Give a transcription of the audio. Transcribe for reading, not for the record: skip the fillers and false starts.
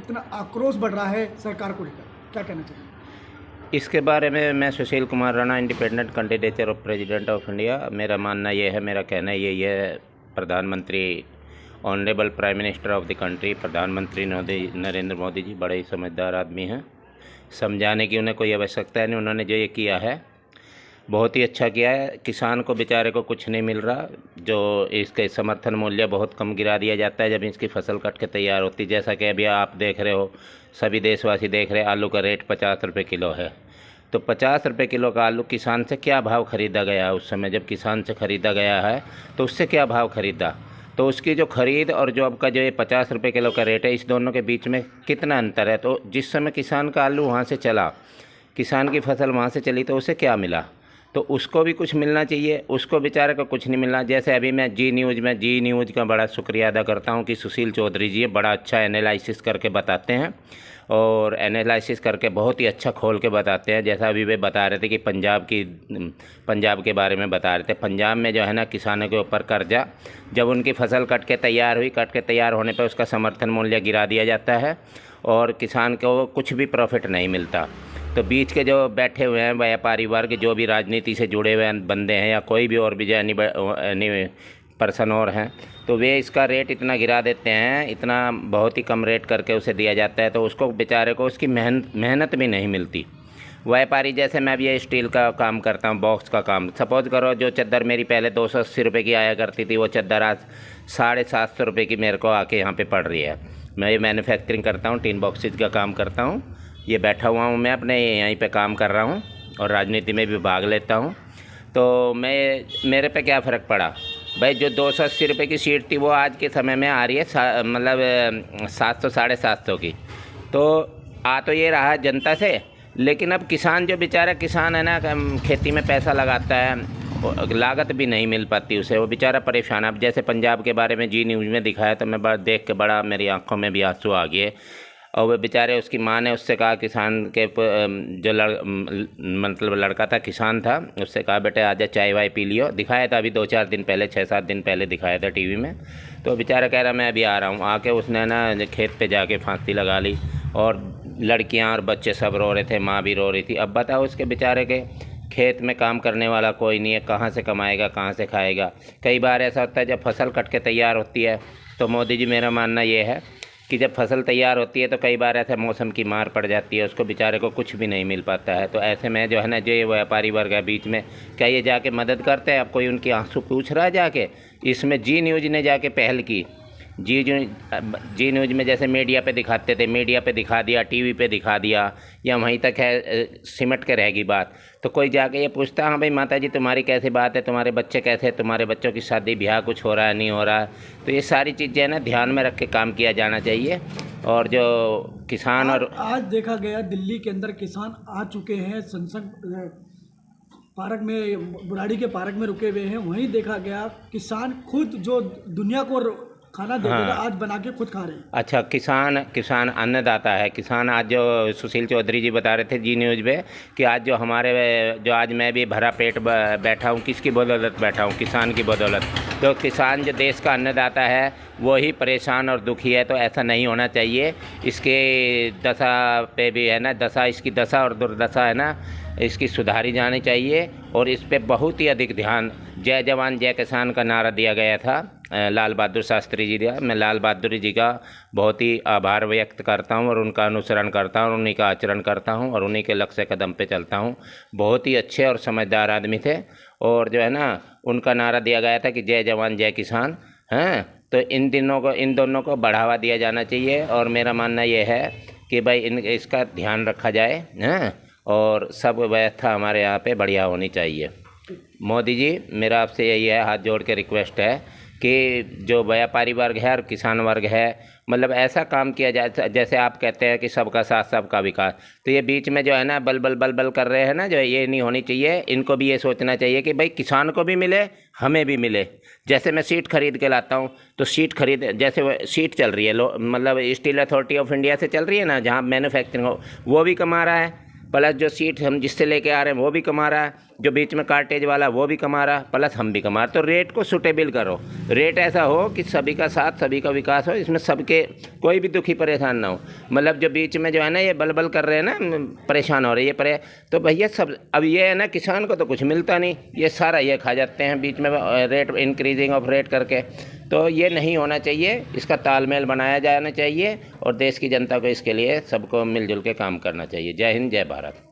इतना आक्रोश बढ़ रहा है सरकार को लेकर, क्या कहना चाहिए? इसके बारे में मैं Sushil Kumar Rana, independent candidate of president of India, मेरा मानना ये है, मेरा कहना यही है, प्रधानमंत्री honourable prime minister of the country, प्रधानमंत्री नरेंद्र मोदी जी बड़े ही समझदार आदमी हैं। समझाने की उन्हें कोई आवश्यकता नहीं। उन्होंने जो ये किया है बहुत ही अच्छा किया है। किसान को बेचारे को कुछ नहीं मिल रहा, जो इसके समर्थन मूल्य बहुत कम गिरा दिया जाता है जब इसकी फसल कट के तैयार होती है। जैसा कि अभी आप देख रहे हो, सभी देशवासी देख रहे हैं, आलू का रेट 50 रुपये किलो है। तो 50 रुपये किलो का आलू किसान से क्या भाव ख़रीदा गया? उस समय जब किसान से ख़रीदा गया है तो उससे क्या भाव ख़रीदा? तो उसकी जो ख़रीद और जो अब का जो ये 50 रुपये किलो का रेट है, इस दोनों के बीच में कितना अंतर है? तो जिस समय किसान का आलू वहाँ से चला, किसान की फसल वहाँ से चली, तो उसे क्या मिला? तो उसको भी कुछ मिलना चाहिए, उसको बेचारे को कुछ नहीं मिलना। जैसे अभी मैं जी न्यूज़ का बड़ा शुक्रिया अदा करता हूँ कि सुशील चौधरी जी बड़ा अच्छा एनालिसिस करके बताते हैं, और एनालिसिस करके बहुत ही अच्छा खोल के बताते हैं। जैसा अभी वे बता रहे थे कि पंजाब के बारे में बता रहे थे। पंजाब में जो है ना, किसानों के ऊपर कर्जा, जब उनकी फसल कट के तैयार हुई, कट के तैयार होने पर उसका समर्थन मूल्य गिरा दिया जाता है और किसान को कुछ भी प्रॉफिट नहीं मिलता। तो बीच के जो बैठे हुए हैं व्यापारी वर्ग, जो भी राजनीति से जुड़े हुए बंदे हैं या कोई भी और भी जो एनी पर्सन और हैं, तो वे इसका रेट इतना गिरा देते हैं, इतना बहुत ही कम रेट करके उसे दिया जाता है, तो उसको बेचारे को उसकी मेहनत भी नहीं मिलती। व्यापारी, जैसे मैं भी ये स्टील का काम करता हूँ, बॉक्स का काम, सपोज करो जो चद्दर मेरी पहले 280 रुपये की आया करती थी, वो चद्दर आज 750 रुपये की मेरे को आके यहाँ पे पड़ रही है। मैं ये मैन्युफैक्चरिंग करता हूँ, टिन बॉक्सेज का काम करता हूँ, ये बैठा हुआ हूँ मैं अपने यहीं पे काम कर रहा हूँ और राजनीति में भी भाग लेता हूँ। तो मेरे पे क्या फ़र्क पड़ा भाई? जो 280 रुपये की सीट थी वो आज के समय में आ रही है मतलब 700 750 की। तो आ तो ये रहा जनता से, लेकिन अब किसान, जो बेचारा किसान है ना, खेती में पैसा लगाता है, लागत भी नहीं मिल पाती उसे, वो बेचारा परेशान। अब जैसे पंजाब के बारे में जी न्यूज़ में दिखाया तो मैं देख के बड़ा, मेरी आंखों में भी आंसू आ गए। और वो बेचारे, उसकी माँ ने उससे कहा, किसान के जो मतलब लड़का था, किसान था, उससे कहा बेटे आजा चाय वाय पी लियो। दिखाया था अभी 2-4 दिन पहले, 6-7 दिन पहले दिखाया था टीवी में। तो बेचारा कह रहा मैं अभी आ रहा हूँ। आके उसने ना खेत पे जाके फांसी लगा ली, और लड़कियाँ और बच्चे सब रो रहे थे, माँ भी रो रही थी। अब बताओ, उसके बेचारे के खेत में काम करने वाला कोई नहीं है, कहाँ से कमाएगा, कहाँ से खाएगा? कई बार ऐसा होता है जब फसल कट के तैयार होती है, तो मोदी जी, मेरा मानना ये है कि जब फसल तैयार होती है तो कई बार ऐसे मौसम की मार पड़ जाती है, उसको बेचारे को कुछ भी नहीं मिल पाता है। तो ऐसे में जो है ना, जो ये व्यापारी वर्ग है बीच में, क्या ये जाके मदद करते हैं? अब कोई उनकी आंसू पूछ रहा है जाके? इसमें जी न्यूज़ ने जाके पहल की। जी न्यूज़ में जैसे मीडिया पे दिखाते थे, मीडिया पे दिखा दिया, टीवी पे दिखा दिया, या वहीं तक है, सिमट के रहेगी बात। तो कोई जाके ये पूछता, हाँ भाई माता जी तुम्हारी कैसी बात है, तुम्हारे बच्चे कैसे, तुम्हारे बच्चों की शादी ब्याह कुछ हो रहा है, नहीं हो रहा है? तो ये सारी चीज़ें ना ध्यान में रख के काम किया जाना चाहिए। और जो किसान, और आज देखा गया दिल्ली के अंदर किसान आ चुके हैं, संसद पार्क में, बुराड़ी के पार्क में रुके हुए हैं। वहीं देखा गया किसान खुद जो दुनिया को खाना देते थे, आज बना के खुद खा रहे हैं। अच्छा, किसान अन्नदाता है। किसान आज जो सुशील चौधरी जी बता रहे थे जी न्यूज़ पे कि आज जो हमारे, जो आज मैं भी भरा पेट बैठा हूँ, किसकी बदौलत बैठा हूँ? किसान की बदौलत। तो किसान जो देश का अन्नदाता है वो ही परेशान और दुखी है। तो ऐसा नहीं होना चाहिए। इसके दशा पे भी है ना, इसकी दशा और दुर्दशा है ना, इसकी सुधारी जानी चाहिए। और इस पे बहुत ही अधिक ध्यान, जय जवान जय किसान का नारा दिया गया था लाल बहादुर शास्त्री जी दिया। मैं लाल बहादुर जी का बहुत ही आभार व्यक्त करता हूं और उनका अनुसरण करता हूं, उन्हीं का आचरण करता हूं और उन्हीं के लक्ष्य कदम पे चलता हूं। बहुत ही अच्छे और समझदार आदमी थे। और जो है ना, उनका नारा दिया गया था कि जय जवान जय किसान। हैं, तो इन दोनों को बढ़ावा दिया जाना चाहिए। और मेरा मानना ये है कि भाई इसका ध्यान रखा जाए, हैं, और सब व्यवस्था हमारे यहाँ पे बढ़िया होनी चाहिए। मोदी जी, मेरा आपसे यही है, हाथ जोड़ के रिक्वेस्ट है कि जो व्यापारी वर्ग है और किसान वर्ग है, मतलब ऐसा काम किया जाए, जैसे आप कहते हैं कि सबका साथ सबका विकास। तो ये बीच में जो है ना बल बल कर रहे हैं ना, जो ये नहीं होनी चाहिए। इनको भी ये सोचना चाहिए कि भाई किसान को भी मिले, हमें भी मिले। जैसे मैं सीट खरीद के लाता हूँ, तो जैसे सीट चल रही है, मतलब स्टील अथॉरिटी ऑफ इंडिया से चल रही है ना, जहाँ मैन्युफैक्चरिंग हो, वो भी कमा रहा है। प्लस जो सीट हम जिससे लेके आ रहे हैं वो भी कमा रहा है, जो बीच में कार्टेज वाला वो भी कमा रहा है, प्लस हम भी कमा रहे। तो रेट को सुटेबल करो, रेट ऐसा हो कि सभी का साथ, सभी का विकास हो, इसमें सबके कोई भी दुखी परेशान ना हो। मतलब जो बीच में जो है ना ये बलबल कर रहे हैं ना, परेशान हो रहे हैं ये तो भैया सब अब ये है ना, किसान को तो कुछ मिलता नहीं, ये सारा ये खा जाते हैं बीच में रेट इंक्रीजिंग ऑफ रेट करके। तो ये नहीं होना चाहिए, इसका तालमेल बनाया जाना चाहिए और देश की जनता को इसके लिए सबको मिलजुल के काम करना चाहिए। जय हिंद, जय भारत।